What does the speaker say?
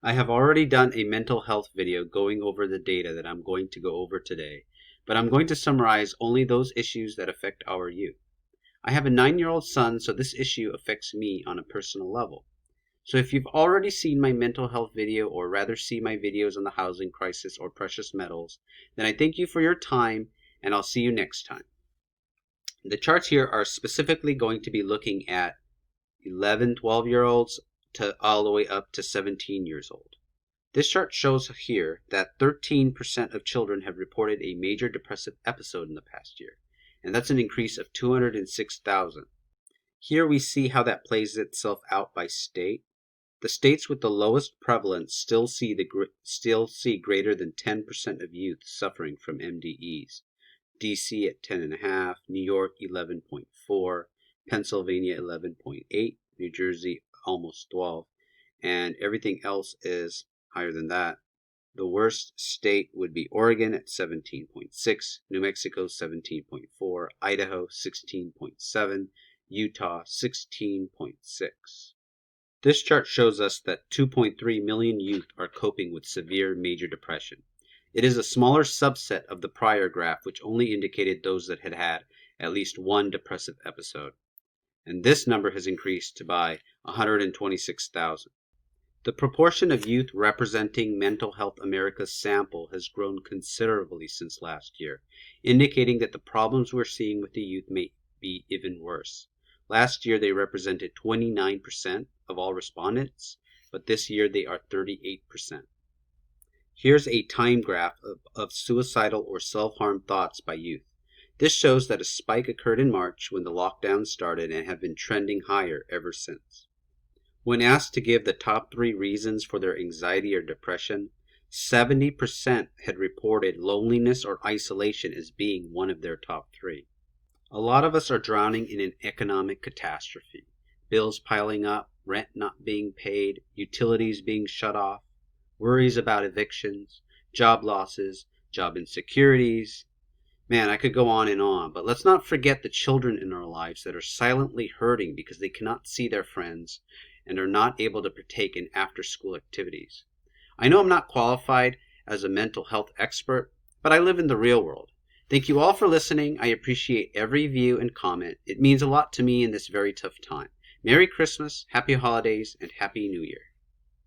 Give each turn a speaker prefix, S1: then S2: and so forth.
S1: I have already done a mental health video going over the data that I'm going to go over today, but I'm going to summarize only those issues that affect our youth. I have a 9-year-old son, so this issue affects me on a personal level. So if you've already seen my mental health video, or rather see my videos on the housing crisis or precious metals, then I thank you for your time, and I'll see you next time. The charts here are specifically going to be looking at 11, 12-year-olds to all the way up to 17 years old. This chart shows here that 13% of children have reported a major depressive episode in the past year, and that's an increase of 206,000. Here we see how that plays itself out by state. The states with the lowest prevalence still see greater than 10% of youth suffering from MDEs. DC at 10.5, New York 11.4, Pennsylvania 11.8, New Jersey almost 12, and everything else is higher than that. The worst state would be Oregon at 17.6, New Mexico 17.4, Idaho 16.7, Utah 16.6. This chart shows us that 2.3 million youth are coping with severe major depression. It is a smaller subset of the prior graph, which only indicated those that had had at least one depressive episode. And this number has increased by 126,000. The proportion of youth representing Mental Health America's sample has grown considerably since last year, indicating that the problems we're seeing with the youth may be even worse. Last year they represented 29% of all respondents, but this year they are 38%. Here's a time graph of suicidal or self-harm thoughts by youth. This shows that a spike occurred in March when the lockdown started and have been trending higher ever since. When asked to give the top 3 reasons for their anxiety or depression, 70% had reported loneliness or isolation as being one of their top 3. A lot of us are drowning in an economic catastrophe. Bills piling up, rent not being paid, utilities being shut off, worries about evictions, job losses, job insecurities. Man, I could go on, but let's not forget the children in our lives that are silently hurting because they cannot see their friends and are not able to partake in after-school activities. I know I'm not qualified as a mental health expert, but I live in the real world. Thank you all for listening. I appreciate every view and comment. It means a lot to me in this very tough time. Merry Christmas, Happy Holidays, and Happy New Year.